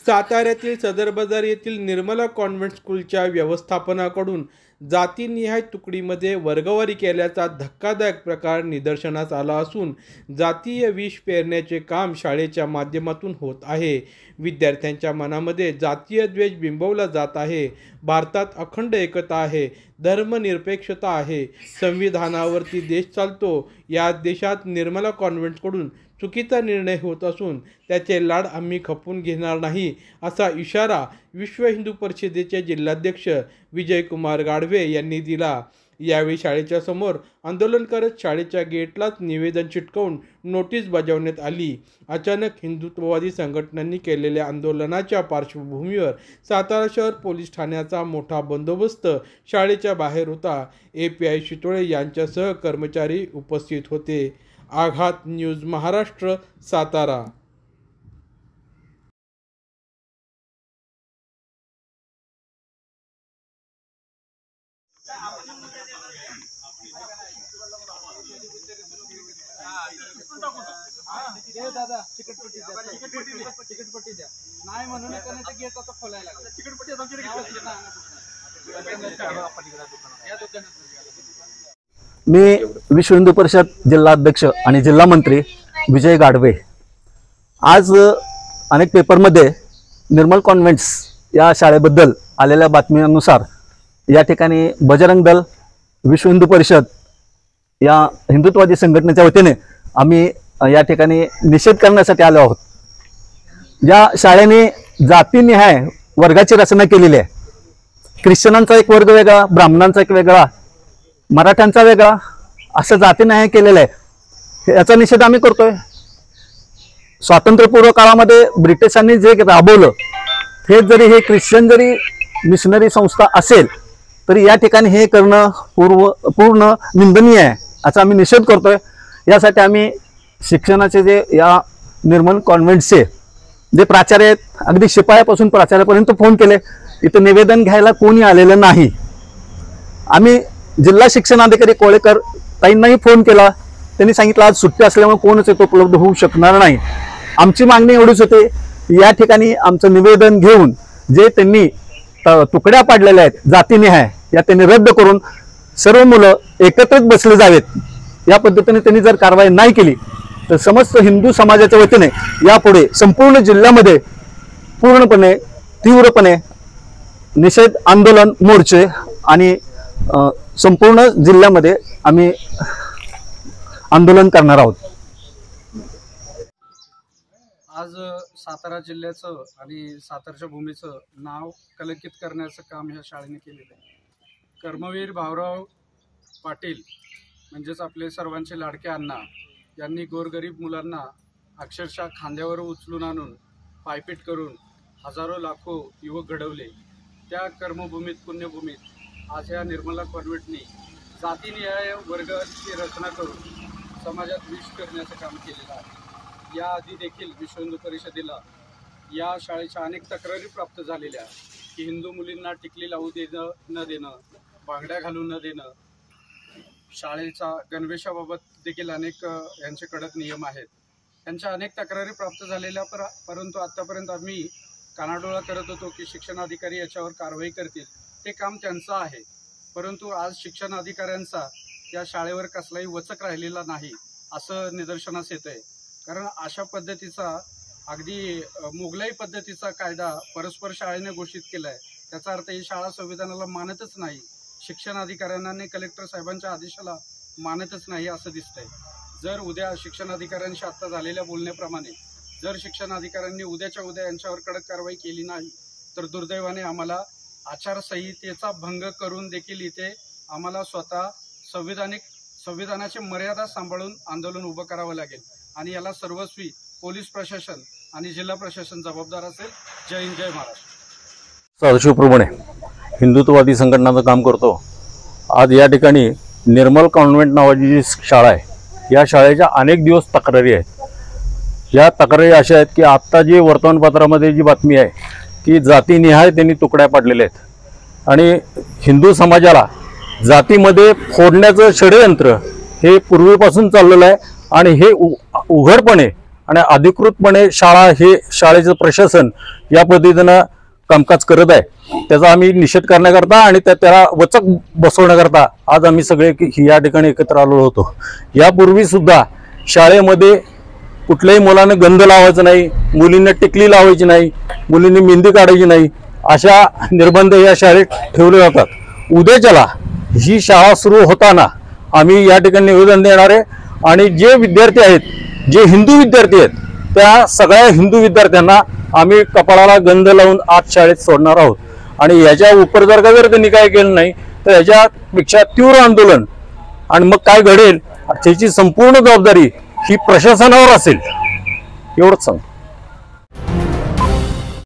साताऱ्यातील सदर बाजार येथील निर्मला कॉन्व्हेंट स्कूलच्या व्यवस्थापनाकडून जातीनिहाय तुकडीमध्ये वर्गवारी केल्याचा धक्कादायक प्रकार निदर्शनास आला असून जातीय विष पेरण्याचे काम शाळेच्या माध्यमातून होत आहे। विद्यार्थ्यांच्या मनामध्ये जातीय द्वेष बिंबवला जात आहे। भारतात अखंड एकता आहे, धर्मनिरपेक्षता आहे, संविधानावरती देश चालतो। या देशात निर्मला कॉन्व्हेंटकडून चुकीचा निर्णय होत असून त्याचे लाड आम्ही खपून घेणार नाही, असा इशारा विश्व हिंदू परिषदेचे जिल्हाध्यक्ष विजयकुमार गाढवे यांनी दिला। यावेळी शाळेच्या समोर आंदोलन करत शाळेच्या गेटलाच निवेदन चिटकवून नोटीस बजावण्यात आली। अचानक हिंदुत्ववादी संघटनांनी केलेल्या आंदोलनाच्या पार्श्वभूमीवर सातारा शहर पोलीस ठाण्याचा मोठा बंदोबस्त शाळेच्या बाहेर होता। API शितोळे यांच्यासह कर्मचारी उपस्थित होते। आघात न्यूज महाराष्ट्र, सातारा। दादा चिकटपट्टी द्या नाही म्हणून गेट आता खोलायला लागला। चिकटपट्टी मी विश्व हिंदू परिषद जिल्हा अध्यक्ष आणि जिल्हा मंत्री विजय गाढवे। आज अनेक पेपरमध्ये निर्मल कॉन्व्हेंट्स या शाळेबद्दल आलेल्या बातम्यांनुसार या ठिकाणी बजरंग दल, विश्व हिंदू परिषद या हिंदुत्ववादी संघटनेच्या वतीने आम्ही या ठिकाणी निषेध करण्यासाठी आलो आहोत। या शाळेने जातीनिहाय वर्गाची रचना केलेली आहे। ख्रिश्चनांचा एक वर्ग वेगळा, ब्राह्मणांचा एक वेगळा, मराठ्यांचा वेगळा, असं जातीनिहाय केलेलं आहे। याचा निषेध आम्ही करतोय। स्वातंत्र्यपूर्व काळामध्ये ब्रिटिशांनी जे राबवलं हे जरी हे ख्रिश्चन जरी मिशनरी संस्था असेल तरी या ठिकाणी हे करणं पूर्ण निंदनीय आहे, याचा आम्ही निषेध करतोय। यासाठी आम्ही शिक्षणाचे जे या निर्मल कॉन्व्हेंटचे जे प्राचार्य आहेत, अगदी शिपायापासून प्राचार्यापर्यंत फोन केले, इथं निवेदन घ्यायला कोणी आलेलं नाही। आम्ही जिल्हा शिक्षणाधिकारी कोळेकर ताईंनाही फोन केला, त्यांनी सांगितलं आज सुट्टी असल्यामुळे कोणच इथं उपलब्ध होऊ शकणार नाही। आमची मागणी एवढीच होती, या ठिकाणी आमचं निवेदन घेऊन जे त्यांनी तुकड्या पाडलेल्या आहेत जातीनिहाय या त्यांनी रद्द करून सर्व मुलं एकत्रित बसले जावेत। या पद्धतीने त्यांनी जर कारवाई नाही केली तर समस्त हिंदू समाजाच्या वतीने यापुढे संपूर्ण जिल्ह्यामध्ये पूर्णपणे तीव्रपणे निषेध आंदोलन, मोर्चे आणि संपूर्ण जिल्ह्यामध्ये आम्ही आंदोलन करणार आहोत। आज सातारा जिल्ह्याचं आणि सातारच्या भूमीचं नाव कलंकित करण्याचं काम ह्या शाळेने केलेलं आहे। कर्मवीर भाऊराव पाटील म्हणजेच आपले सर्वांचे लाडके अण्णा यांनी गोरगरीब मुलांना अक्षरशः खांद्यावर उचलून आणून पायपीट करून हजारो लाखो युवक घडवले। त्या कर्मभूमीत, पुण्यभूमीत आज या निर्मला कॉन्व्हेंटने जातीनिहाय वर्गाची रचना करून समाजात विष करण्याचं काम केलेलं आहे। याआधी देखील विश्व हिंदू परिषदेला या शाळेच्या अनेक तक्रारी प्राप्त झालेल्या की हिंदू मुलींना टिकली लावू न देणं, बांगड्या घालून न देणं, शाळेचा गणवेशाबाबत देखील अनेक यांचे कडक नियम आहेत। त्यांच्या अनेक तक्रारी प्राप्त झालेल्या परंतु आतापर्यंत आम्ही कानाडोळा करत होतो की शिक्षण अधिकारी याच्यावर कारवाई करतील, ते काम त्यांचं आहे। परंतु आज शिक्षण अधिकाऱ्यांचा या शाळेवर कसलाही वचक राहिलेला नाही असं निदर्शनास येत आहे। कारण अशा पद्धतीचा अगदी मोगलाई पद्धतीचा कायदा परस्पर शाळेने घोषित केला आहे, त्याचा अर्थ ही शाळा संविधानाला मानतच नाही, शिक्षण अधिकाऱ्यांना आणि कलेक्टर साहेबांच्या आदेशाला मानतच नाही असं दिसतंय। जर उद्या शिक्षण अधिकाऱ्यांशी आता झालेल्या बोलण्याप्रमाणे जर शिक्षण अधिकाऱ्यांनी उद्याच्या उद्या यांच्यावर कडक कारवाई केली नाही तर दुर्दैवाने आम्हाला आचारसंहितेचा भंग करून देखील इथे आम्हाला स्वतः संविधानाची मर्यादा सांभाळून आंदोलन उभं करावं लागेल आणि याला सर्वस्वी पोलीस प्रशासन आणि जिल्हा प्रशासन जबाबदार असेल। जय हिंद, जय महाराष्ट्र। सदाशिवप्रमाणे हिंदुत्ववादी संघटनाचं काम करतो। आज या ठिकाणी निर्मल कॉन्व्हेंट नावाची जी शाळा आहे, या शाळेच्या अनेक दिवस तक्रारी आहेत। या तक्रारी अशा आहेत की आत्ता जी वर्तमानपत्रामध्ये जी बातमी आहे की जातीनिहाय त्यांनी तुकड्या पाडलेल्या आहेत आणि हिंदू समाजाला जातीमध्ये फोडण्याचं षडयंत्र हे पूर्वीपासून चाललेलं आहे आणि हे उघडपणे आणि अधिकृतपणे शाळेचं प्रशासन या पद्धतीनं कामकाज करत आहे त्याचा आम्ही निषेध करण्याकरता आणि त्याला वचक बसवण्याकरता आज आम्ही सगळे या ठिकाणी एकत्र आलेलो होतो। यापूर्वी सुद्धा शाळेमध्ये कुठल्याही मुलानं गंध लावायचं नाही, मुलींना टिकली लावायची नाही, मुलींनी मेहंदी काढायची नाही, अशा निर्बंध या शाळेत ठेवले जातात। उद्याच्याला ही शाळा सुरू होताना आम्ही या ठिकाणी निवेदन देणार आहे आणि जे विद्यार्थी आहेत, जे हिंदू विद्यार्थी आहेत, त्या सगळ्या हिंदू विद्यार्थ्यांना आम्ही कपाळाला गंध लावून आज शाळेत सोडणार आहोत आणि याच्या उपर जर त्यांनी काय केलं नाही तर याच्यापेक्षा तीव्र आंदोलन आणि मग काय घडेल त्याची संपूर्ण जबाबदारी ही प्रशासनावर असेल, एवढंच सांग।